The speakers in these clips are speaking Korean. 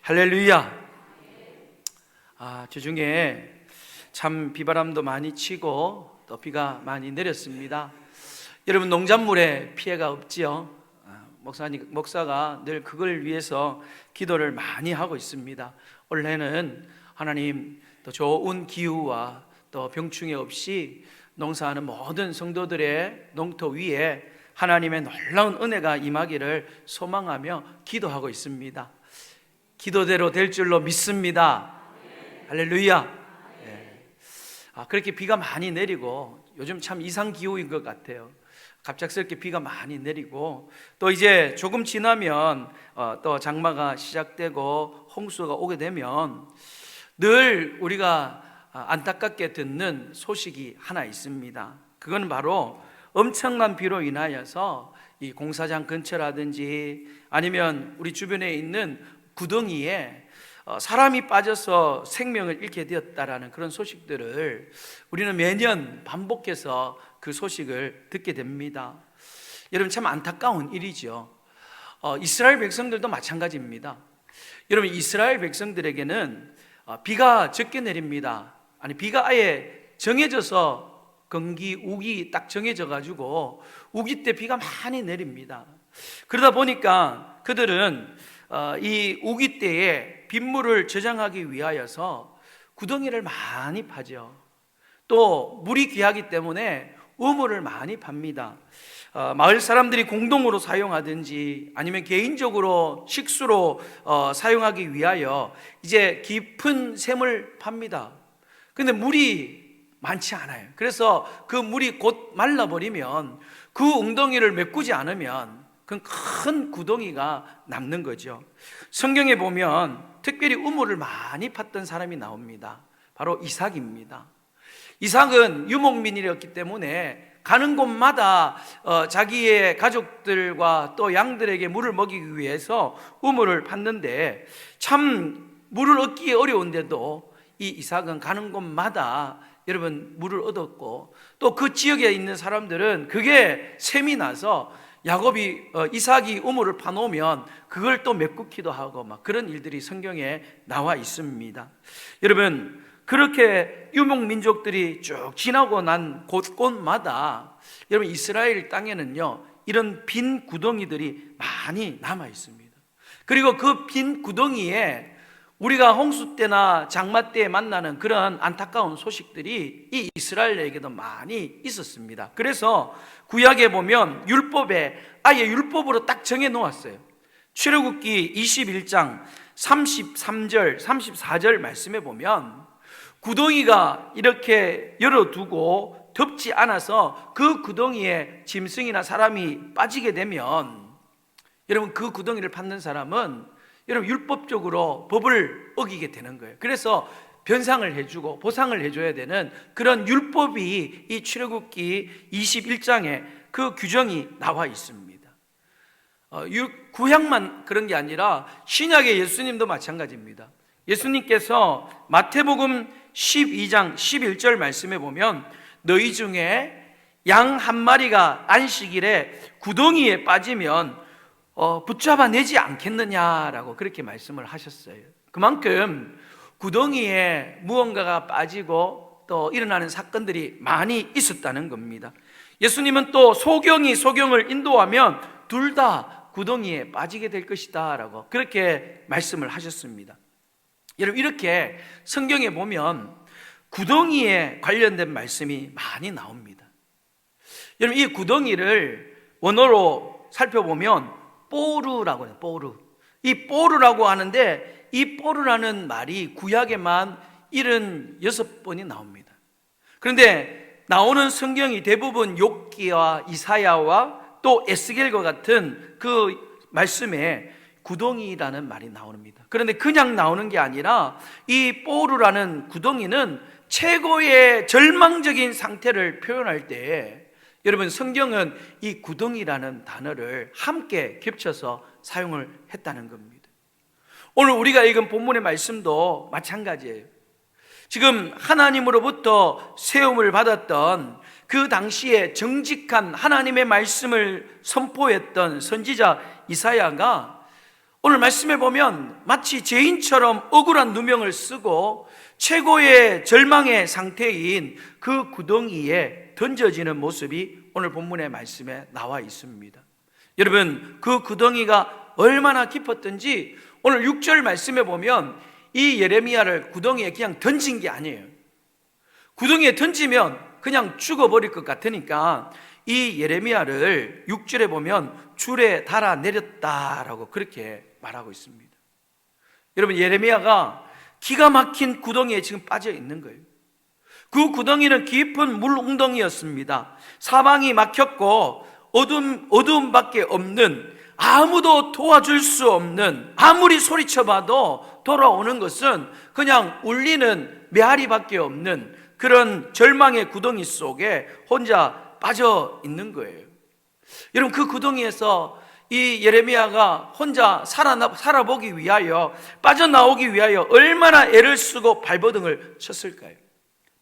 할렐루야. 주중에 참 비바람도 많이 치고 또 비가 많이 내렸습니다. 여러분, 농작물에 피해가 없지요? 목사가 늘 그걸 위해서 기도를 많이 하고 있습니다. 올해는 하나님 또 좋은 기후와 또 병충해 없이 농사하는 모든 성도들의 농토 위에 하나님의 놀라운 은혜가 임하기를 소망하며 기도하고 있습니다. 기도대로 될 줄로 믿습니다. 할렐루야. 그렇게 비가 많이 내리고, 요즘 참 이상기후인 것 같아요. 갑작스럽게 비가 많이 내리고, 또 이제 조금 지나면 또 장마가 시작되고 홍수가 오게 되면 늘 우리가 안타깝게 듣는 소식이 하나 있습니다. 그건 바로 엄청난 비로 인하여서 이 공사장 근처라든지 아니면 우리 주변에 있는 구덩이에 사람이 빠져서 생명을 잃게 되었다라는 그런 소식들을 우리는 매년 반복해서 그 소식을 듣게 됩니다. 여러분, 참 안타까운 일이죠. 이스라엘 백성들도 마찬가지입니다. 여러분, 이스라엘 백성들에게는 비가 적게 내립니다. 아니, 비가 아예 정해져서 건기, 우기 딱 정해져 가지고 우기 때 비가 많이 내립니다. 그러다 보니까 그들은 이 우기 때에 빗물을 저장하기 위하여서 구덩이를 많이 파죠. 또 물이 귀하기 때문에 우물을 많이 팝니다. 마을 사람들이 공동으로 사용하든지 아니면 개인적으로 식수로 사용하기 위하여 이제 깊은 샘을 팝니다. 근데 물이 많지 않아요. 그래서 그 물이 곧 말라버리면 그 웅덩이를 메꾸지 않으면 그건 큰 구덩이가 남는 거죠. 성경에 보면 특별히 우물을 많이 팠던 사람이 나옵니다. 바로 이삭입니다. 이삭은 유목민이었기 때문에 가는 곳마다 자기의 가족들과 또 양들에게 물을 먹이기 위해서 우물을 팠는데, 참 물을 얻기 어려운데도 이 이삭은 가는 곳마다 여러분 물을 얻었고, 또 그 지역에 있는 사람들은 그게 샘이 나서 야곱이 이삭이 우물을 파놓으면 그걸 또 메꾸기도 하고 막 그런 일들이 성경에 나와 있습니다. 여러분, 그렇게 유목민족들이 쭉 지나고 난 곳곳마다 여러분 이스라엘 땅에는요 이런 빈 구덩이들이 많이 남아 있습니다. 그리고 그 빈 구덩이에 우리가 홍수 때나 장마 때에 만나는 그런 안타까운 소식들이 이 이스라엘에게도 많이 있었습니다. 그래서 구약에 보면 율법에 아예 율법으로 딱 정해 놓았어요. 출애굽기 21장 33절 34절 말씀에 보면 구덩이가 이렇게 열어두고 덮지 않아서 그 구덩이에 짐승이나 사람이 빠지게 되면 여러분 그 구덩이를 팠는 사람은 여러분 율법적으로 법을 어기게 되는 거예요. 그래서 변상을 해주고 보상을 해줘야 되는 그런 율법이 이 출애굽기 21장에 그 규정이 나와 있습니다. 구약만 그런 게 아니라 신약의 예수님도 마찬가지입니다. 예수님께서 마태복음 12장 11절 말씀에 보면 너희 중에 양 한 마리가 안식일에 구덩이에 빠지면 붙잡아내지 않겠느냐라고 그렇게 말씀을 하셨어요. 그만큼 구덩이에 무언가가 빠지고 또 일어나는 사건들이 많이 있었다는 겁니다. 예수님은 또 소경을 인도하면 둘 다 구덩이에 빠지게 될 것이다 라고 그렇게 말씀을 하셨습니다. 여러분, 이렇게 성경에 보면 구덩이에 관련된 말씀이 많이 나옵니다. 여러분, 이 구덩이를 원어로 살펴보면 뽀르라고 해요. 뽀르. 이 뽀르라고 하는데 이 뽀르라는 말이 구약에만 76번이 나옵니다. 그런데 나오는 성경이 대부분 욥기와 이사야와 또 에스겔과 같은 그 말씀에 구덩이라는 말이 나옵니다. 그런데 그냥 나오는 게 아니라 이 뽀르라는 구덩이는 최고의 절망적인 상태를 표현할 때 여러분 성경은 이 구덩이라는 단어를 함께 겹쳐서 사용을 했다는 겁니다. 오늘 우리가 읽은 본문의 말씀도 마찬가지예요. 지금 하나님으로부터 세움을 받았던 그 당시에 정직한 하나님의 말씀을 선포했던 선지자 이사야가 오늘 말씀해 보면 마치 죄인처럼 억울한 누명을 쓰고 최고의 절망의 상태인 그 구덩이에 던져지는 모습이 오늘 본문의 말씀에 나와 있습니다. 여러분, 그 구덩이가 얼마나 깊었던지 오늘 6절 말씀에 보면 이 예레미야를 구덩이에 그냥 던진 게 아니에요. 구덩이에 던지면 그냥 죽어버릴 것 같으니까 이 예레미야를 6절에 보면 줄에 달아 내렸다라고 그렇게 말하고 있습니다. 여러분, 예레미야가 기가 막힌 구덩이에 지금 빠져 있는 거예요. 그 구덩이는 깊은 물 웅덩이였습니다. 사방이 막혔고 어둠밖에 없는, 아무도 도와줄 수 없는, 아무리 소리쳐봐도 돌아오는 것은 그냥 울리는 메아리밖에 없는 그런 절망의 구덩이 속에 혼자 빠져 있는 거예요. 여러분, 그 구덩이에서 이 예레미야가 혼자 살아보기 위하여, 빠져나오기 위하여 얼마나 애를 쓰고 발버둥을 쳤을까요?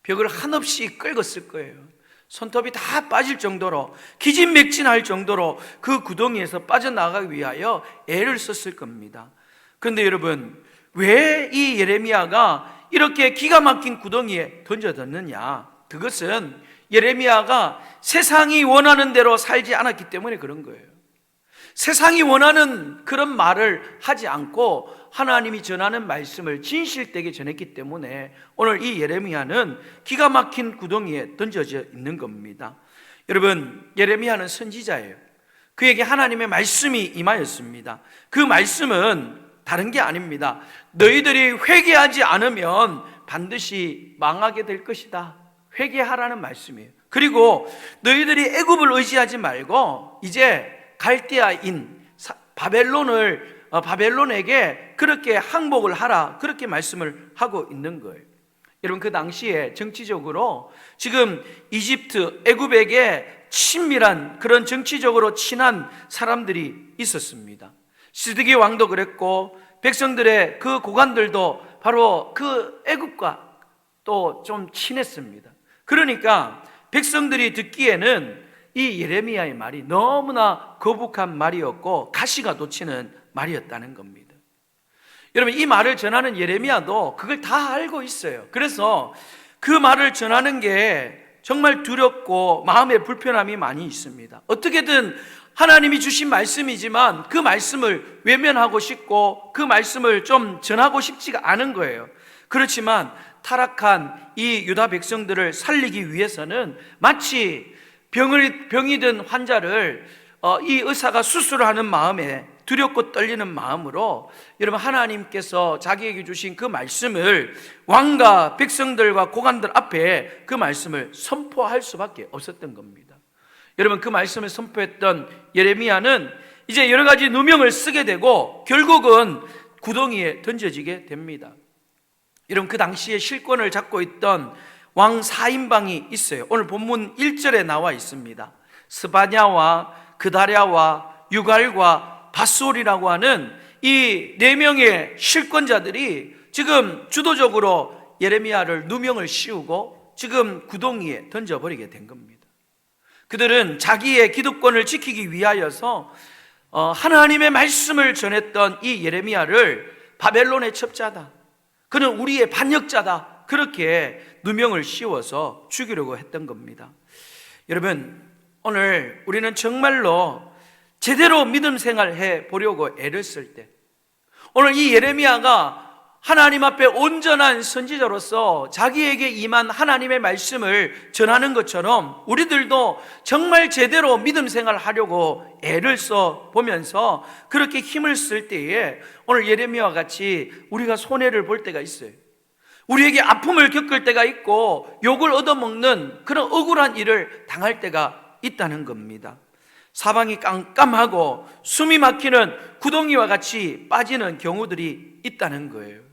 벽을 한없이 긁었을 거예요. 손톱이 다 빠질 정도로, 기진맥진할 정도로 그 구덩이에서 빠져나가기 위하여 애를 썼을 겁니다. 그런데 여러분, 왜 이 예레미야가 이렇게 기가 막힌 구덩이에 던져졌느냐? 그것은 예레미야가 세상이 원하는 대로 살지 않았기 때문에 그런 거예요. 세상이 원하는 그런 말을 하지 않고 하나님이 전하는 말씀을 진실되게 전했기 때문에 오늘 이 예레미야는 기가 막힌 구덩이에 던져져 있는 겁니다. 여러분, 예레미야는 선지자예요. 그에게 하나님의 말씀이 임하였습니다. 그 말씀은 다른 게 아닙니다. 너희들이 회개하지 않으면 반드시 망하게 될 것이다. 회개하라는 말씀이에요. 그리고 너희들이 애굽을 의지하지 말고 이제 갈대아인 바벨론에게 그렇게 항복을 하라, 그렇게 말씀을 하고 있는 거예요. 여러분, 그 당시에 정치적으로 지금 이집트, 애굽에게 친밀한 그런 정치적으로 친한 사람들이 있었습니다. 시드기 왕도 그랬고 백성들의 그 고관들도 바로 그 애굽과 또 좀 친했습니다. 그러니까 백성들이 듣기에는 이 예레미야의 말이 너무나 거북한 말이었고 가시가 돋치는 말이었다는 겁니다. 여러분, 이 말을 전하는 예레미야도 그걸 다 알고 있어요. 그래서 그 말을 전하는 게 정말 두렵고 마음에 불편함이 많이 있습니다. 어떻게든 하나님이 주신 말씀이지만 그 말씀을 외면하고 싶고 그 말씀을 좀 전하고 싶지가 않은 거예요. 그렇지만 타락한 이 유다 백성들을 살리기 위해서는 마치 병이 든 환자를 이 의사가 수술을 하는 마음에, 두렵고 떨리는 마음으로 여러분, 하나님께서 자기에게 주신 그 말씀을 왕과 백성들과 고관들 앞에 그 말씀을 선포할 수밖에 없었던 겁니다. 여러분, 그 말씀을 선포했던 예레미야는 이제 여러 가지 누명을 쓰게 되고 결국은 구덩이에 던져지게 됩니다. 여러분, 그 당시에 실권을 잡고 있던 왕 4인방이 있어요. 오늘 본문 1절에 나와 있습니다. 스바냐와 그다랴와 유갈과 바솔이라고 하는 이 4명의 실권자들이 지금 주도적으로 예레미야를 누명을 씌우고 지금 구덩이에 던져버리게 된 겁니다. 그들은 자기의 기득권을 지키기 위하여서 하나님의 말씀을 전했던 이 예레미야를 바벨론의 첩자다, 그는 우리의 반역자다, 그렇게 누명을 씌워서 죽이려고 했던 겁니다. 여러분, 오늘 우리는 정말로 제대로 믿음 생활해 보려고 애를 쓸 때, 오늘 이 예레미야가 하나님 앞에 온전한 선지자로서 자기에게 임한 하나님의 말씀을 전하는 것처럼 우리들도 정말 제대로 믿음 생활하려고 애를 써 보면서 그렇게 힘을 쓸 때에 오늘 예레미야와 같이 우리가 손해를 볼 때가 있어요. 우리에게 아픔을 겪을 때가 있고 욕을 얻어먹는 그런 억울한 일을 당할 때가 있다는 겁니다. 사방이 깜깜하고 숨이 막히는 구덩이와 같이 빠지는 경우들이 있다는 거예요.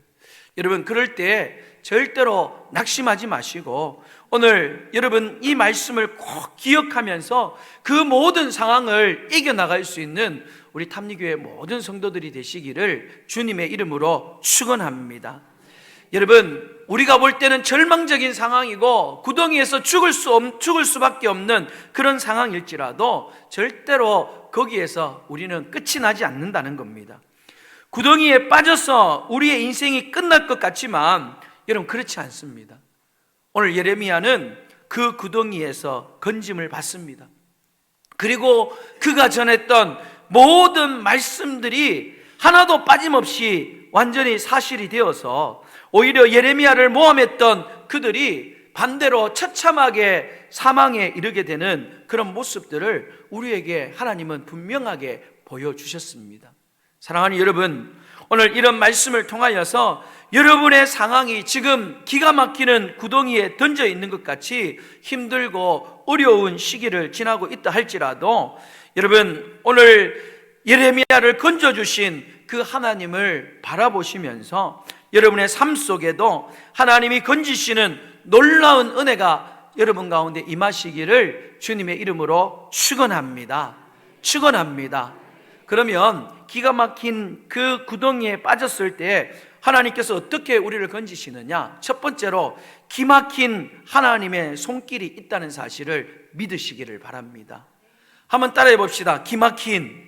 여러분, 그럴 때 절대로 낙심하지 마시고 오늘 여러분 이 말씀을 꼭 기억하면서 그 모든 상황을 이겨나갈 수 있는 우리 탐리교회 모든 성도들이 되시기를 주님의 이름으로 축원합니다. 여러분, 우리가 볼 때는 절망적인 상황이고 구덩이에서 죽을 수밖에 없는 그런 상황일지라도 절대로 거기에서 우리는 끝이 나지 않는다는 겁니다. 구덩이에 빠져서 우리의 인생이 끝날 것 같지만 여러분 그렇지 않습니다. 오늘 예레미야는 그 구덩이에서 건짐을 받습니다. 그리고 그가 전했던 모든 말씀들이 하나도 빠짐없이 완전히 사실이 되어서 오히려 예레미야를 모함했던 그들이 반대로 처참하게 사망에 이르게 되는 그런 모습들을 우리에게 하나님은 분명하게 보여주셨습니다. 사랑하는 여러분, 오늘 이런 말씀을 통하여서 여러분의 상황이 지금 기가 막히는 구덩이에 던져 있는 것 같이 힘들고 어려운 시기를 지나고 있다 할지라도 여러분 오늘 예레미야를 건져주신 그 하나님을 바라보시면서 여러분의 삶 속에도 하나님이 건지시는 놀라운 은혜가 여러분 가운데 임하시기를 주님의 이름으로 축원합니다. 축원합니다. 그러면 기가 막힌 그 구덩이에 빠졌을 때 하나님께서 어떻게 우리를 건지시느냐? 첫 번째로 기막힌 하나님의 손길이 있다는 사실을 믿으시기를 바랍니다. 한번 따라해 봅시다. 기막힌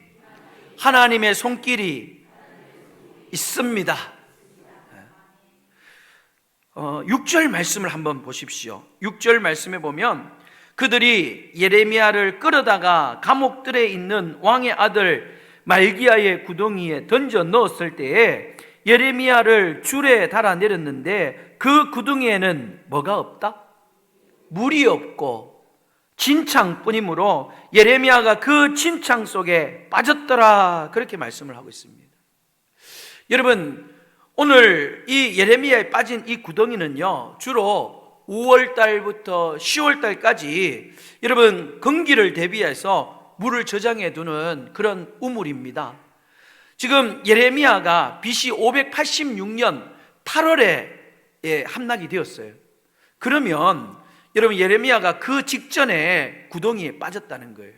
하나님의 손길이 있습니다. 6절 말씀을 한번 보십시오. 6절 말씀에 보면 그들이 예레미야를 끌어다가 감옥들에 있는 왕의 아들 말기야의 구덩이에 던져 넣었을 때에 예레미야를 줄에 달아 내렸는데 그 구덩이에는 뭐가 없다? 물이 없고 진창뿐이므로 예레미야가 그 진창 속에 빠졌더라, 그렇게 말씀을 하고 있습니다. 여러분, 오늘 이 예레미야에 빠진 이 구덩이는요 주로 5월달부터 10월달까지 여러분 건기를 대비해서 물을 저장해 두는 그런 우물입니다. 지금 예레미야가 BC 586년 8월에 함락이 되었어요. 그러면 여러분 예레미야가 그 직전에 구덩이에 빠졌다는 거예요.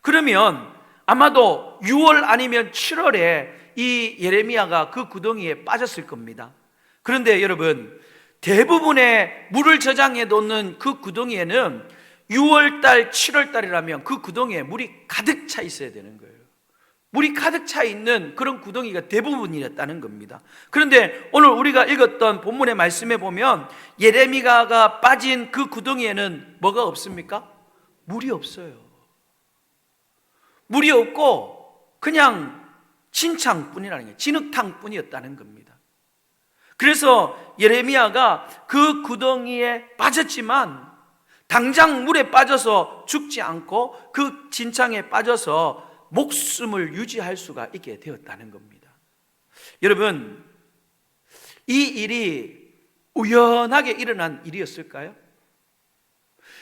그러면 아마도 6월 아니면 7월에 이 예레미야가 그 구덩이에 빠졌을 겁니다. 그런데 여러분 대부분의 물을 저장해 놓는 그 구덩이에는 6월달, 7월달이라면 그 구덩이에 물이 가득 차 있어야 되는 거예요. 물이 가득 차 있는 그런 구덩이가 대부분이었다는 겁니다. 그런데 오늘 우리가 읽었던 본문의 말씀에 보면 예레미야가 빠진 그 구덩이에는 뭐가 없습니까? 물이 없어요. 물이 없고 그냥 진창뿐이라는 게 진흙탕뿐이었다는 겁니다. 그래서 예레미야가 그 구덩이에 빠졌지만 당장 물에 빠져서 죽지 않고 그 진창에 빠져서 목숨을 유지할 수가 있게 되었다는 겁니다. 여러분, 이 일이 우연하게 일어난 일이었을까요?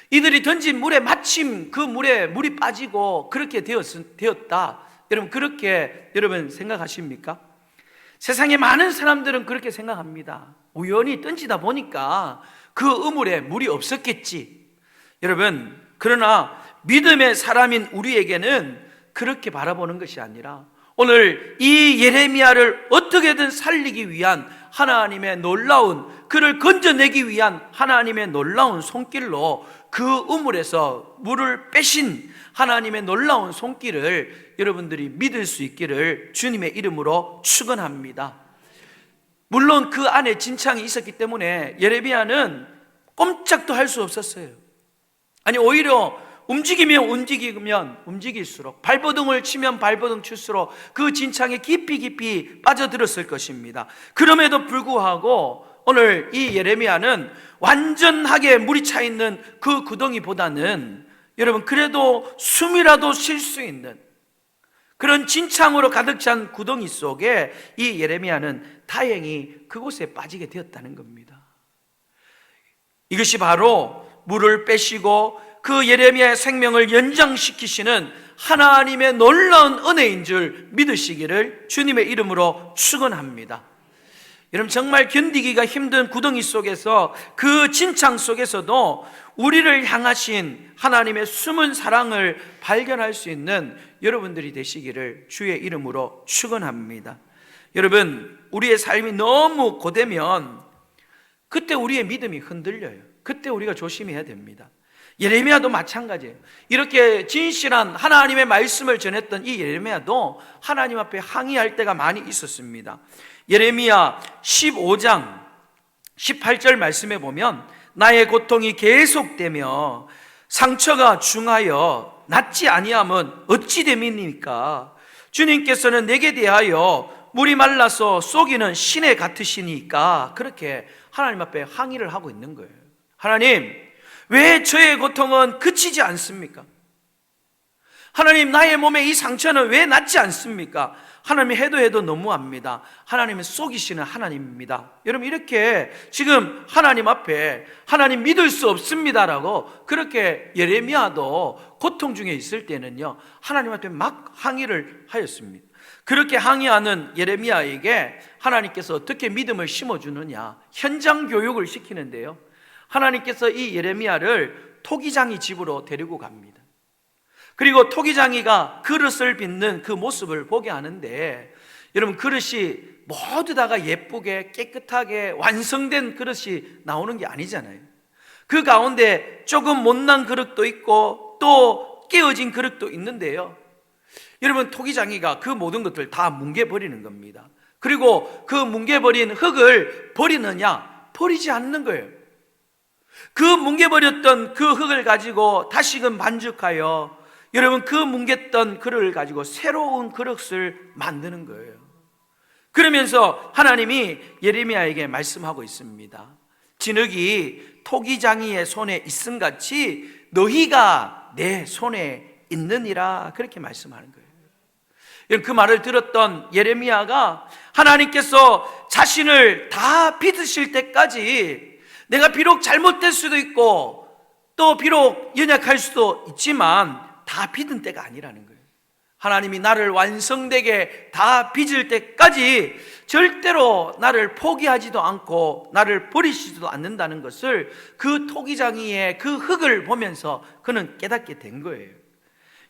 이들이 던진 물에 마침 그 물에 물이 빠지고 그렇게 되었다, 여러분 그렇게 여러분 생각하십니까? 세상에 많은 사람들은 그렇게 생각합니다. 우연히 던지다 보니까 그 우물에 물이 없었겠지. 여러분, 그러나 믿음의 사람인 우리에게는 그렇게 바라보는 것이 아니라 오늘 이 예레미야를 어떻게든 살리기 위한 하나님의 놀라운, 그를 건져내기 위한 하나님의 놀라운 손길로 그 우물에서 물을 빼신 하나님의 놀라운 손길을 여러분들이 믿을 수 있기를 주님의 이름으로 축원합니다. 물론 그 안에 진창이 있었기 때문에 예레미야는 꼼짝도 할 수 없었어요. 아니 오히려 움직이면 움직일수록, 발버둥을 치면 발버둥 칠수록 그 진창에 깊이 빠져들었을 것입니다. 그럼에도 불구하고 오늘 이 예레미야는 완전하게 물이 차 있는 그 구덩이보다는 여러분 그래도 숨이라도 쉴 수 있는 그런 진창으로 가득 찬 구덩이 속에 이 예레미야는 다행히 그곳에 빠지게 되었다는 겁니다. 이것이 바로 물을 빼시고 그 예레미야의 생명을 연장시키시는 하나님의 놀라운 은혜인 줄 믿으시기를 주님의 이름으로 축원합니다. 여러분, 정말 견디기가 힘든 구덩이 속에서, 그 진창 속에서도 우리를 향하신 하나님의 숨은 사랑을 발견할 수 있는 여러분들이 되시기를 주의 이름으로 축원합니다. 여러분, 우리의 삶이 너무 고되면 그때 우리의 믿음이 흔들려요. 그때 우리가 조심해야 됩니다. 예레미야도 마찬가지예요. 이렇게 진실한 하나님의 말씀을 전했던 이 예레미야도 하나님 앞에 항의할 때가 많이 있었습니다. 예레미야 15장 18절 말씀에 보면 나의 고통이 계속되며 상처가 중하여 낫지 아니함은 어찌 됨이니까 주님께서는 내게 대하여 물이 말라서 쏘기는 시내 같으시니까 그렇게 하나님 앞에 항의를 하고 있는 거예요. 하나님, 왜 저의 고통은 그치지 않습니까? 하나님, 나의 몸에 이 상처는 왜 낫지 않습니까? 하나님이 해도 너무합니다. 하나님은 속이시는 하나님입니다. 여러분, 이렇게 지금 하나님 앞에 하나님 믿을 수 없습니다라고 그렇게 예레미야도 고통 중에 있을 때는요, 하나님 앞에 막 항의를 하였습니다. 그렇게 항의하는 예레미야에게 하나님께서 어떻게 믿음을 심어주느냐, 현장 교육을 시키는데요, 하나님께서 이 예레미야를 토기장이 집으로 데리고 갑니다. 그리고 토기장이가 그릇을 빚는 그 모습을 보게 하는데, 여러분, 그릇이 모두 다가 예쁘게 깨끗하게 완성된 그릇이 나오는 게 아니잖아요. 그 가운데 조금 못난 그릇도 있고 또 깨어진 그릇도 있는데요, 여러분, 토기장이가 그 모든 것들 다 뭉개버리는 겁니다. 그리고 그 뭉개버린 흙을 버리느냐? 버리지 않는 거예요. 그 뭉개버렸던 그 흙을 가지고 다시금 반죽하여 여러분, 그 뭉갰던 그릇을 가지고 새로운 그릇을 만드는 거예요. 그러면서 하나님이 예레미야에게 말씀하고 있습니다. 진흙이 토기장이의 손에 있음같이 너희가 내 손에 있느니라, 그렇게 말씀하는 거예요. 그 말을 들었던 예레미야가 하나님께서 자신을 다 빚으실 때까지 내가 비록 잘못될 수도 있고 또 비록 연약할 수도 있지만 다 빚은 때가 아니라는 거예요. 하나님이 나를 완성되게 다 빚을 때까지 절대로 나를 포기하지도 않고 나를 버리시지도 않는다는 것을 그 토기장이의 그 흙을 보면서 그는 깨닫게 된 거예요.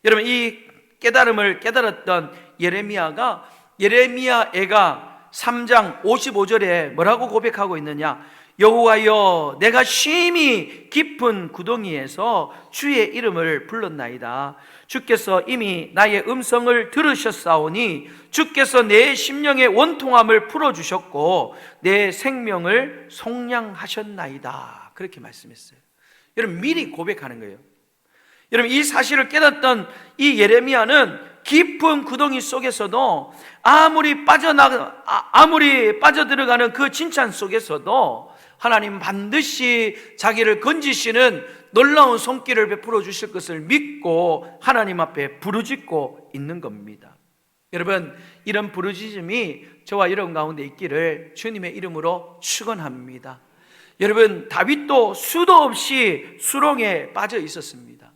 여러분, 이 깨달음을 깨달았던 예레미야가 예레미야애가 3장 55절에 뭐라고 고백하고 있느냐? 여호와여, 내가 심히 깊은 구덩이에서 주의 이름을 불렀나이다. 주께서 이미 나의 음성을 들으셨사오니 주께서 내 심령의 원통함을 풀어주셨고 내 생명을 속량하셨나이다. 그렇게 말씀했어요. 여러분, 미리 고백하는 거예요. 여러분, 이 사실을 깨닫던 이 예레미야는 깊은 구덩이 속에서도 아무리 빠져들어가는 그 진찬 속에서도 하나님 반드시 자기를 건지시는 놀라운 손길을 베풀어 주실 것을 믿고 하나님 앞에 부르짖고 있는 겁니다. 여러분, 이런 부르짖음이 저와 여러분 가운데 있기를 주님의 이름으로 축원합니다. 여러분, 다윗도 수도 없이 수렁에 빠져 있었습니다.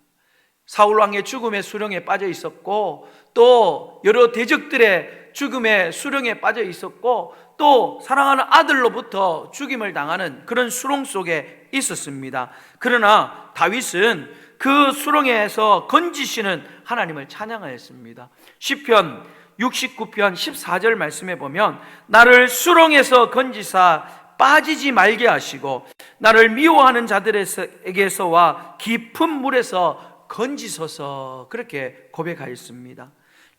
사울 왕의 죽음의 수렁에 빠져 있었고 또 여러 대적들의 죽음의 수렁에 빠져 있었고 또 사랑하는 아들로부터 죽임을 당하는 그런 수렁 속에 있었습니다. 그러나 다윗은 그 수렁에서 건지시는 하나님을 찬양하였습니다. 시편 69편 14절 말씀에 보면 나를 수렁에서 건지사 빠지지 말게 하시고 나를 미워하는 자들에게서와 깊은 물에서 건지소서, 그렇게 고백하였습니다.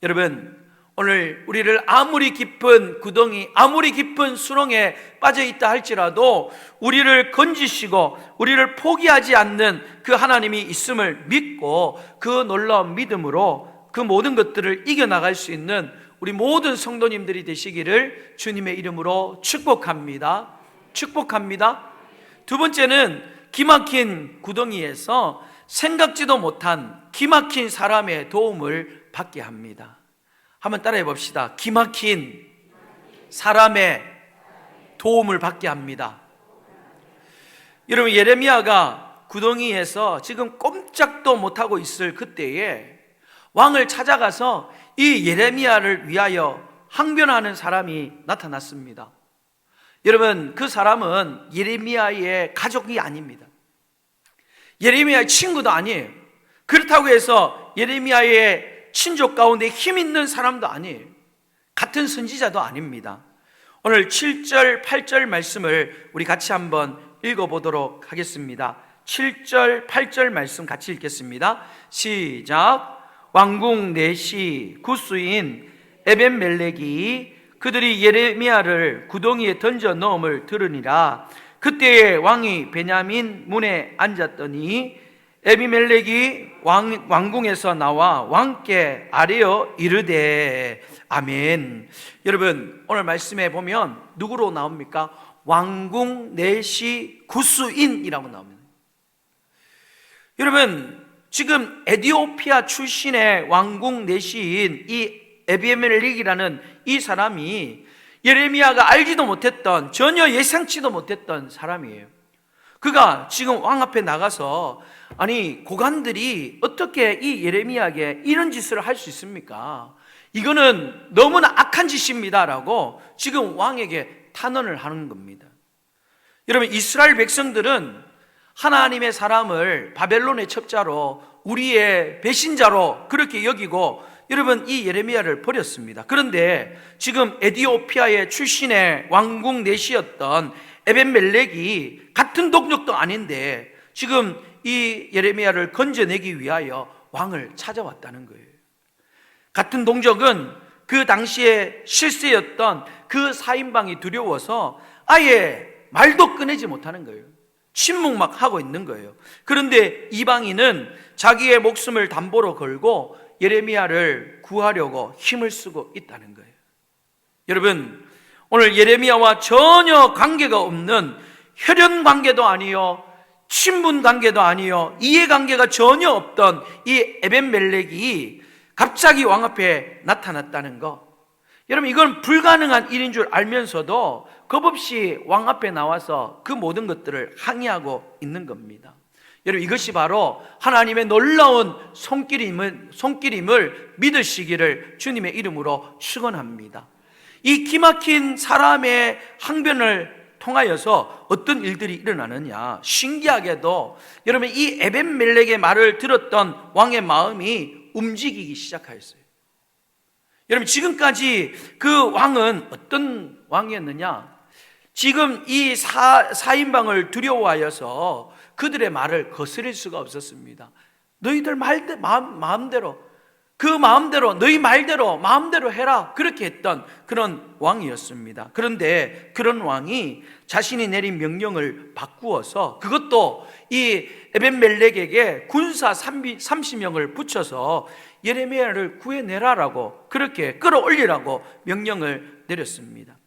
여러분, 오늘 우리를 아무리 깊은 구덩이, 아무리 깊은 수렁에 빠져있다 할지라도 우리를 건지시고 우리를 포기하지 않는 그 하나님이 있음을 믿고 그 놀라운 믿음으로 그 모든 것들을 이겨나갈 수 있는 우리 모든 성도님들이 되시기를 주님의 이름으로 축복합니다. 축복합니다. 두 번째는 기막힌 구덩이에서 생각지도 못한 기막힌 사람의 도움을 받게 합니다. 한번 따라해 봅시다. 기막힌 사람의 도움을 받게 합니다. 여러분, 예레미야가 구덩이에서 지금 꼼짝도 못하고 있을 그때에 왕을 찾아가서 이 예레미야를 위하여 항변하는 사람이 나타났습니다. 여러분, 그 사람은 예레미야의 가족이 아닙니다. 예레미야의 친구도 아니에요. 그렇다고 해서 예레미야의 친족 가운데 힘 있는 사람도 아니에요. 같은 선지자도 아닙니다. 오늘 7절, 8절 말씀을 우리 같이 한번 읽어보도록 하겠습니다. 7절, 8절 말씀 같이 읽겠습니다. 시작. 왕궁 내시 구스인 에벤멜렉이 그들이 예레미야를 구덩이에 던져 넣음을 들으니라. 그때에 왕이 베냐민 문에 앉았더니 에비멜렉이 왕궁에서 나와 왕께 아뢰어 이르되 아멘. 여러분, 오늘 말씀에 보면 누구로 나옵니까? 왕궁 내시 구스인이라고 나옵니다. 여러분, 지금 에티오피아 출신의 왕궁 내시인 이 에비멜렉이라는 이 사람이 예레미야가 알지도 못했던, 전혀 예상치도 못했던 사람이에요. 그가 지금 왕 앞에 나가서 아니 고관들이 어떻게 이 예레미야에게 이런 짓을 할 수 있습니까? 이거는 너무나 악한 짓입니다 라고 지금 왕에게 탄원을 하는 겁니다. 여러분, 이스라엘 백성들은 하나님의 사람을 바벨론의 첩자로, 우리의 배신자로 그렇게 여기고 여러분 이 예레미야를 버렸습니다. 그런데 지금 에티오피아의 출신의 왕궁 내시였던 에벤멜렉이 같은 동족도 아닌데 지금 이 예레미야를 건져내기 위하여 왕을 찾아왔다는 거예요. 같은 동족은 그 당시에 실세였던 그 4인방이 두려워서 아예 말도 꺼내지 못하는 거예요. 침묵막 하고 있는 거예요. 그런데 이방인은 자기의 목숨을 담보로 걸고 예레미야를 구하려고 힘을 쓰고 있다는 거예요. 여러분, 오늘 예레미야와 전혀 관계가 없는, 혈연 관계도 아니요, 친분 관계도 아니요, 이해관계가 전혀 없던 이 에벤멜렉이 갑자기 왕 앞에 나타났다는 거, 여러분 이건 불가능한 일인 줄 알면서도 겁없이 왕 앞에 나와서 그 모든 것들을 항의하고 있는 겁니다. 여러분, 이것이 바로 하나님의 놀라운 손길임을 믿으시기를 주님의 이름으로 축원합니다. 이 기막힌 사람의 항변을 통하여서 어떤 일들이 일어나느냐, 신기하게도 여러분 이 에벤멜렉의 말을 들었던 왕의 마음이 움직이기 시작하였어요. 여러분, 지금까지 그 왕은 어떤 왕이었느냐? 지금 이 사인방을 두려워하여서 그들의 말을 거스릴 수가 없었습니다. 너희들 마음대로, 그 마음대로, 너희 말대로 마음대로 해라, 그렇게 했던 그런 왕이었습니다. 그런데 그런 왕이 자신이 내린 명령을 바꾸어서, 그것도 이 에벤멜렉에게 군사 30명을 붙여서 예레미야를 구해내라라고, 그렇게 끌어올리라고 명령을 내렸습니다.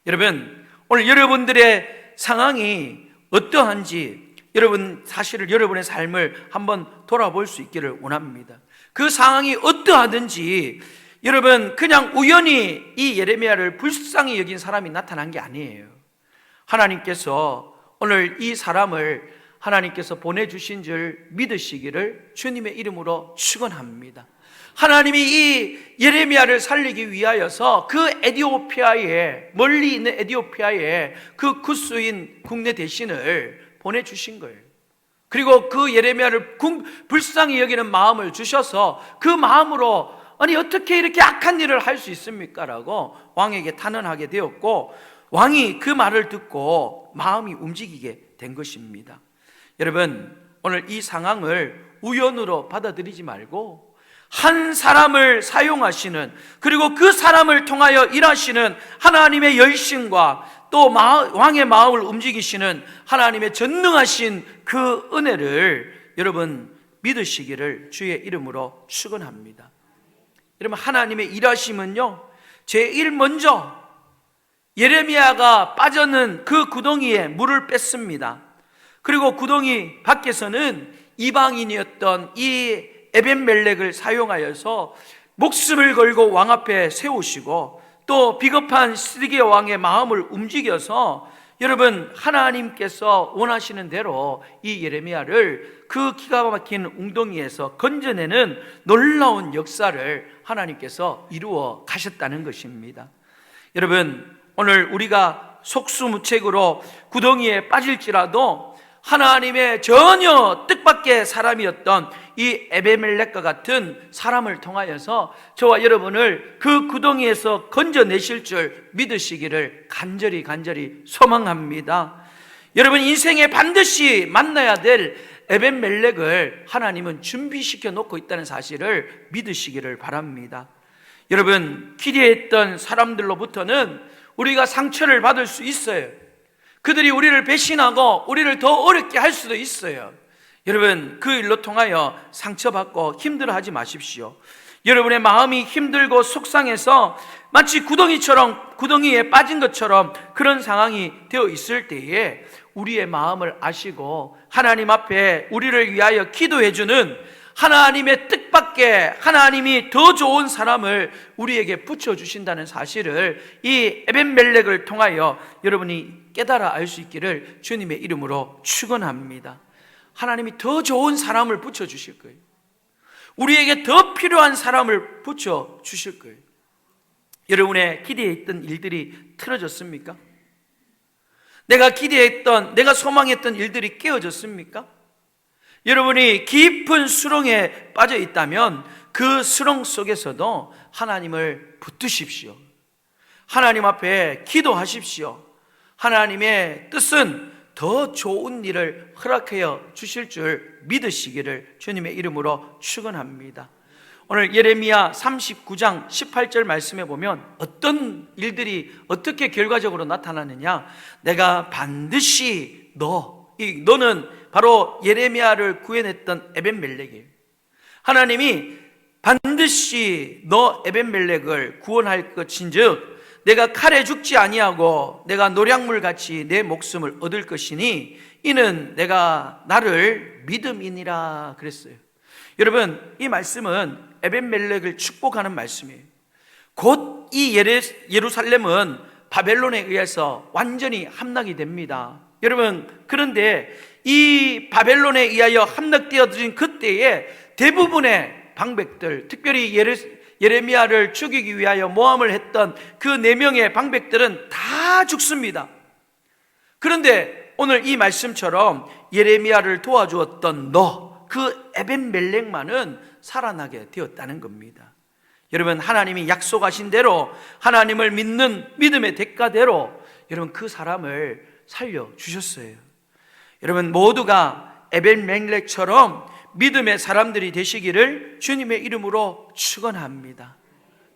여러분, 오늘 여러분들의 상황이 어떠한지 여러분 사실을, 여러분의 삶을 한번 돌아볼 수 있기를 원합니다. 그 상황이 어떠하든지 여러분 그냥 우연히 이 예레미야를 불쌍히 여긴 사람이 나타난 게 아니에요. 하나님께서 오늘 이 사람을 하나님께서 보내주신 줄 믿으시기를 주님의 이름으로 축원합니다. 하나님이 이 예레미야를 살리기 위하여서 그 에티오피아에, 멀리 있는 에티오피아에 그 구스인 국내 대신을 보내주신 거예요. 그리고 그 예레미야를 불쌍히 여기는 마음을 주셔서 그 마음으로 아니 어떻게 이렇게 악한 일을 할 수 있습니까? 라고 왕에게 탄원하게 되었고, 왕이 그 말을 듣고 마음이 움직이게 된 것입니다. 여러분, 오늘 이 상황을 우연으로 받아들이지 말고 한 사람을 사용하시는, 그리고 그 사람을 통하여 일하시는 하나님의 열심과 또 왕의 마음을 움직이시는 하나님의 전능하신 그 은혜를 여러분 믿으시기를 주의 이름으로 축원합니다. 여러분, 하나님의 일하심은요, 제일 먼저 예레미야가 빠져는 그 구덩이에 물을 뺐습니다. 그리고 구덩이 밖에서는 이방인이었던 이 에벤멜렉을 사용하여서 목숨을 걸고 왕 앞에 세우시고, 또 비겁한 시드기야 왕의 마음을 움직여서 여러분 하나님께서 원하시는 대로 이 예레미야를 그 기가 막힌 웅덩이에서 건져내는 놀라운 역사를 하나님께서 이루어 가셨다는 것입니다. 여러분, 오늘 우리가 속수무책으로 구덩이에 빠질지라도 하나님의 전혀 뜻밖의 사람이었던 이 에베멜렉과 같은 사람을 통하여서 저와 여러분을 그 구덩이에서 건져내실 줄 믿으시기를 간절히 소망합니다. 여러분, 인생에 반드시 만나야 될 에벤멜렉을 하나님은 준비시켜 놓고 있다는 사실을 믿으시기를 바랍니다. 여러분, 기대했던 사람들로부터는 우리가 상처를 받을 수 있어요. 그들이 우리를 배신하고 우리를 더 어렵게 할 수도 있어요. 여러분, 그 일로 통하여 상처받고 힘들어하지 마십시오. 여러분의 마음이 힘들고 속상해서 마치 구덩이에 빠진 것처럼 그런 상황이 되어 있을 때에 우리의 마음을 아시고 하나님 앞에 우리를 위하여 기도해주는 하나님의 뜻밖의 하나님이 더 좋은 사람을 우리에게 붙여주신다는 사실을 이 에벤멜렉을 통하여 여러분이 깨달아 알 수 있기를 주님의 이름으로 축원합니다. 하나님이 더 좋은 사람을 붙여주실 거예요. 우리에게 더 필요한 사람을 붙여주실 거예요. 여러분의 기대했던 일들이 틀어졌습니까? 내가 소망했던 일들이 깨어졌습니까? 여러분이 깊은 수렁에 빠져 있다면 그 수렁 속에서도 하나님을 붙드십시오. 하나님 앞에 기도하십시오. 하나님의 뜻은 더 좋은 일을 허락하여 주실 줄 믿으시기를 주님의 이름으로 축원합니다. 오늘 예레미야 39장 18절 말씀에 보면 어떤 일들이 어떻게 결과적으로 나타나느냐, 내가 반드시 너는 바로 예레미야를 구해냈던 에벤멜렉이에요. 하나님이 반드시 너 에벤멜렉을 구원할 것인즉 내가 칼에 죽지 아니하고 내가 노략물같이 내 목숨을 얻을 것이니 이는 내가 나를 믿음이니라 그랬어요. 여러분, 이 말씀은 에벤멜렉을 축복하는 말씀이에요. 곧 이 예루살렘은 바벨론에 의해서 완전히 함락이 됩니다. 여러분, 그런데 이 바벨론에 의하여 함락되어진 그때에 대부분의 방백들, 특별히 예레미야를 죽이기 위하여 모함을 했던 그 4명의 방백들은 다 죽습니다. 그런데 오늘 이 말씀처럼 예레미야를 도와주었던 그 에벤멜렉만은 살아나게 되었다는 겁니다. 여러분, 하나님이 약속하신 대로 하나님을 믿는 믿음의 대가대로 여러분 그 사람을 살려주셨어요. 여러분 모두가 에벤멜렉처럼 믿음의 사람들이 되시기를 주님의 이름으로 축원합니다.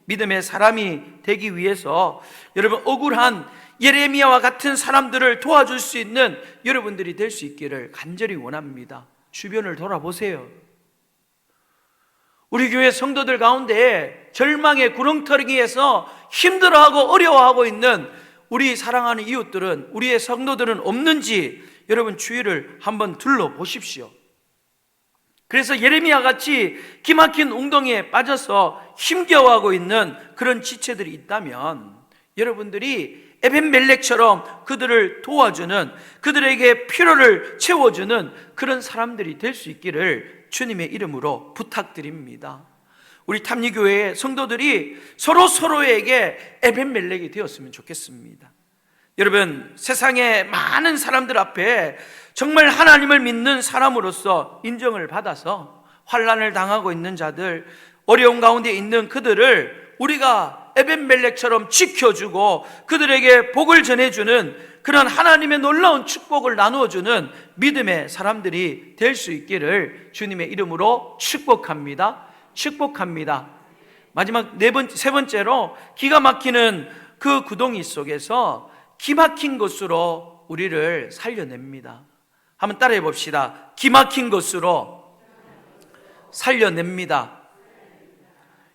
믿음의 사람이 되기 위해서 여러분 억울한 예레미야와 같은 사람들을 도와줄 수 있는 여러분들이 될 수 있기를 간절히 원합니다. 주변을 돌아보세요. 우리 교회 성도들 가운데 절망의 구렁텅이에서 힘들어하고 어려워하고 있는 우리 사랑하는 이웃들은, 우리의 성도들은 없는지 여러분 주위를 한번 둘러보십시오. 그래서 예레미야 같이 기막힌 웅덩이에 빠져서 힘겨워하고 있는 그런 지체들이 있다면 여러분들이 에벤멜렉처럼 그들을 도와주는, 그들에게 필요를 채워주는 그런 사람들이 될 수 있기를 주님의 이름으로 부탁드립니다. 우리 탐리교회의 성도들이 서로에게 에벤멜렉이 되었으면 좋겠습니다. 여러분, 세상의 많은 사람들 앞에 정말 하나님을 믿는 사람으로서 인정을 받아서 환난을 당하고 있는 자들, 어려운 가운데 있는 그들을 우리가 에벤멜렉처럼 지켜주고 그들에게 복을 전해주는 그런 하나님의 놀라운 축복을 나누어주는 믿음의 사람들이 될 수 있기를 주님의 이름으로 축복합니다. 마지막 세 번째로 기가 막히는 그 구덩이 속에서 기막힌 것으로 우리를 살려냅니다. 한번 따라해 봅시다. 기막힌 것으로 살려냅니다.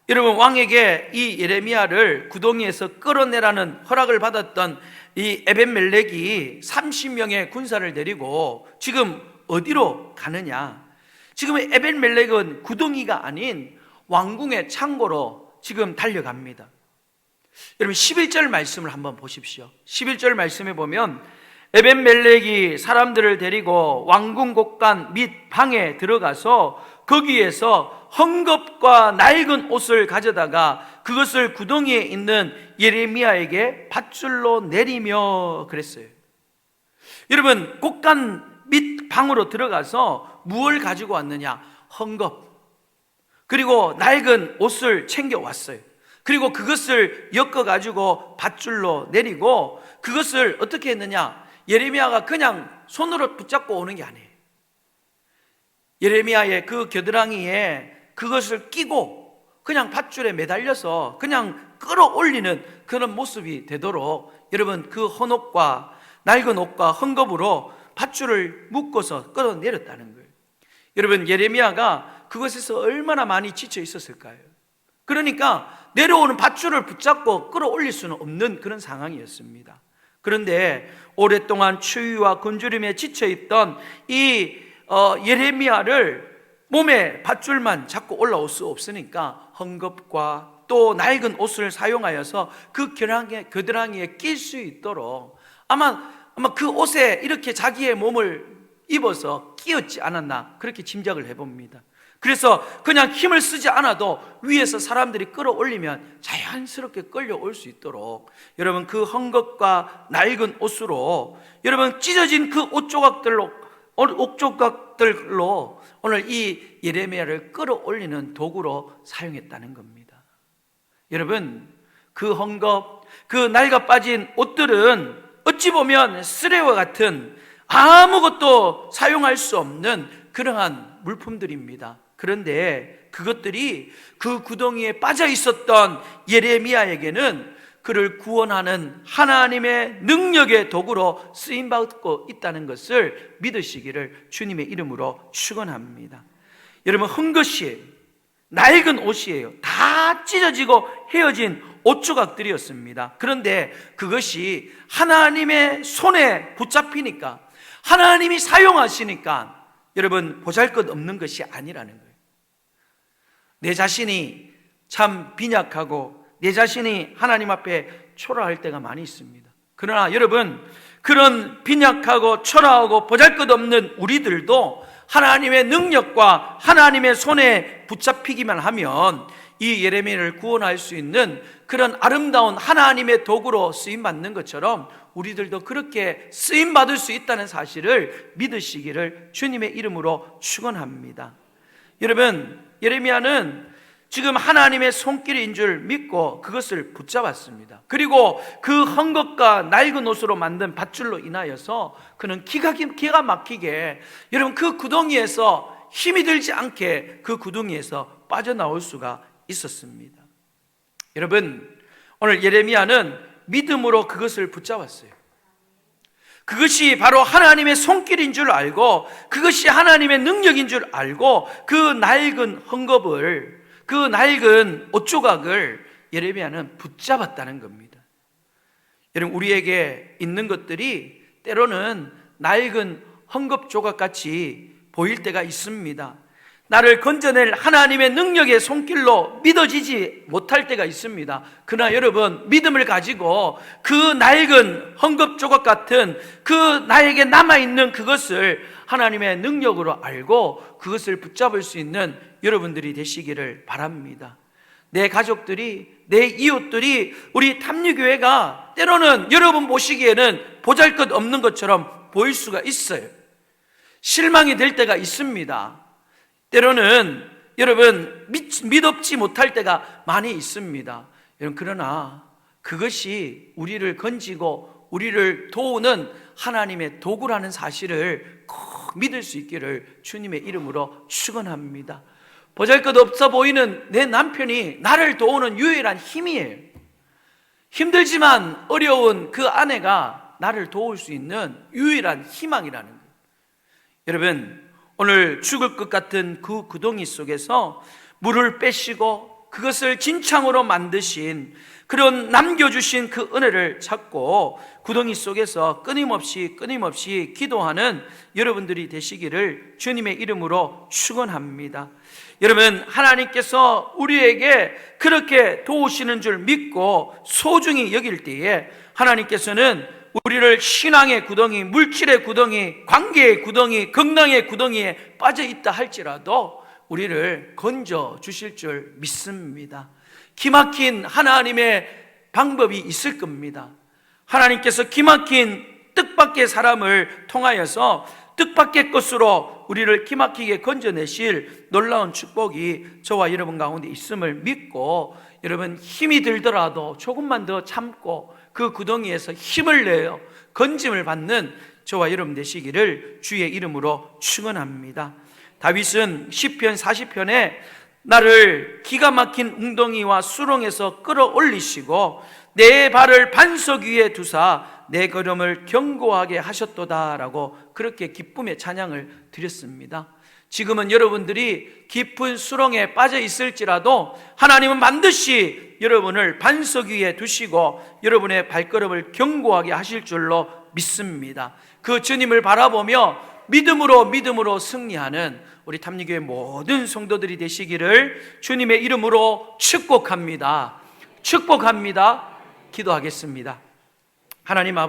여러분, 왕에게 이 예레미야를 구덩이에서 끌어내라는 허락을 받았던 이 에벤멜렉이 30명의 군사를 데리고 지금 어디로 가느냐? 지금 에벤멜렉은 구덩이가 아닌 왕궁의 창고로 지금 달려갑니다. 여러분 11절 말씀을 한번 보십시오. 11절 말씀에 보면 에벤멜렉이 사람들을 데리고 왕궁 곳간 및 방에 들어가서 거기에서 헝겊과 낡은 옷을 가져다가 그것을 구덩이에 있는 예레미야에게 밧줄로 내리며 그랬어요. 여러분, 곳간 및 방으로 들어가서 무엇을 가지고 왔느냐? 헝겊, 그리고 낡은 옷을 챙겨왔어요. 그리고 그것을 엮어가지고 밧줄로 내리고 그것을 어떻게 했느냐? 예레미야가 그냥 손으로 붙잡고 오는 게 아니에요. 예레미야의 그 겨드랑이에 그것을 끼고 그냥 밧줄에 매달려서 그냥 끌어올리는 그런 모습이 되도록 여러분 그 헌옷과 낡은 옷과 헝겊으로 밧줄을 묶어서 끌어내렸다는 거예요. 여러분 예레미야가 그것에서 얼마나 많이 지쳐 있었을까요? 그러니까 내려오는 밧줄을 붙잡고 끌어올릴 수는 없는 그런 상황이었습니다. 그런데 오랫동안 추위와 굶주림에 지쳐있던 이 예레미야를 몸에 밧줄만 잡고 올라올 수 없으니까 헝겊과 또 낡은 옷을 사용하여서 그 겨드랑이에 낄 수 있도록 아마 그 옷에 이렇게 자기의 몸을 입어서 끼었지 않았나 그렇게 짐작을 해봅니다. 그래서 그냥 힘을 쓰지 않아도 위에서 사람들이 끌어올리면 자연스럽게 끌려올 수 있도록 여러분 그 헝겊과 낡은 옷으로 여러분 찢어진 그 옷 조각들로 오늘 이 예레미야를 끌어올리는 도구로 사용했다는 겁니다. 여러분 그 헝겊, 그 낡아 빠진 옷들은 어찌 보면 쓰레와 같은 아무것도 사용할 수 없는 그러한 물품들입니다. 그런데 그것들이 그 구덩이에 빠져 있었던 예레미야에게는 그를 구원하는 하나님의 능력의 도구로 쓰임받고 있다는 것을 믿으시기를 주님의 이름으로 축원합니다. 여러분 헝겊이 낡은 옷이에요. 다 찢어지고 헤어진 옷 조각들이었습니다. 그런데 그것이 하나님의 손에 붙잡히니까 하나님이 사용하시니까 여러분 보잘것없는 것이 아니라는 거예요. 내 자신이 참 빈약하고 내 자신이 하나님 앞에 초라할 때가 많이 있습니다. 그러나 여러분 그런 빈약하고 초라하고 보잘것없는 우리들도 하나님의 능력과 하나님의 손에 붙잡히기만 하면 이 예레미야를 구원할 수 있는 그런 아름다운 하나님의 도구로 쓰임받는 것처럼 우리들도 그렇게 쓰임받을 수 있다는 사실을 믿으시기를 주님의 이름으로 축원합니다. 여러분 예레미야는 지금 하나님의 손길인 줄 믿고 그것을 붙잡았습니다. 그리고 그 헝겊과 낡은 옷으로 만든 밧줄로 인하여서 그는 기가 막히게 여러분 그 구덩이에서 힘이 들지 않게 그 구덩이에서 빠져나올 수가 있었습니다. 여러분 오늘 예레미야는 믿음으로 그것을 붙잡았어요. 그것이 바로 하나님의 손길인 줄 알고 그것이 하나님의 능력인 줄 알고 그 낡은 헝겊을 그 낡은 옷 조각을 예레미야는 붙잡았다는 겁니다. 여러분 우리에게 있는 것들이 때로는 낡은 헝겊 조각같이 보일 때가 있습니다. 나를 건져낼 하나님의 능력의 손길로 믿어지지 못할 때가 있습니다. 그러나 여러분 믿음을 가지고 그 낡은 헝겊 조각 같은 그 나에게 남아있는 그것을 하나님의 능력으로 알고 그것을 붙잡을 수 있는 여러분들이 되시기를 바랍니다. 내 가족들이 내 이웃들이 우리 탐유교회가 때로는 여러분 보시기에는 보잘것없는 것처럼 보일 수가 있어요. 실망이 될 때가 있습니다. 때로는 여러분 믿op지 못할 때가 많이 있습니다. 여러분 그러나 그것이 우리를 건지고 우리를 도우는 하나님의 도구라는 사실을 꼭 믿을 수 있기를 주님의 이름으로 축원합니다. 보잘것없어 보이는 내 남편이 나를 도우는 유일한 힘이에요. 힘들지만 어려운 그 아내가 나를 도울 수 있는 유일한 희망이라는 거예요. 여러분 오늘 죽을 것 같은 그 구덩이 속에서 물을 빼시고 그것을 진창으로 만드신 그런 남겨주신 그 은혜를 찾고 구덩이 속에서 끊임없이 기도하는 여러분들이 되시기를 주님의 이름으로 축원합니다. 여러분 하나님께서 우리에게 그렇게 도우시는 줄 믿고 소중히 여길 때에 하나님께서는 우리를 신앙의 구덩이, 물질의 구덩이, 관계의 구덩이, 건강의 구덩이에 빠져 있다 할지라도 우리를 건져 주실 줄 믿습니다. 기막힌 하나님의 방법이 있을 겁니다. 하나님께서 기막힌 뜻밖의 사람을 통하여서 뜻밖의 것으로 우리를 기막히게 건져내실 놀라운 축복이 저와 여러분 가운데 있음을 믿고, 여러분 힘이 들더라도 조금만 더 참고 그 구덩이에서 힘을 내어 건짐을 받는 저와 여러분 되시기를 주의 이름으로 축원합니다. 다윗은 시편 40편에 나를 기가 막힌 웅덩이와 수렁에서 끌어올리시고 내 발을 반석 위에 두사 내 걸음을 견고하게 하셨도다라고 그렇게 기쁨의 찬양을 드렸습니다. 지금은 여러분들이 깊은 수렁에 빠져 있을지라도 하나님은 반드시 여러분을 반석 위에 두시고 여러분의 발걸음을 견고하게 하실 줄로 믿습니다. 그 주님을 바라보며 믿음으로 승리하는 우리 탐리교회 모든 성도들이 되시기를 주님의 이름으로 축복합니다. 기도하겠습니다. 하나님 아버지,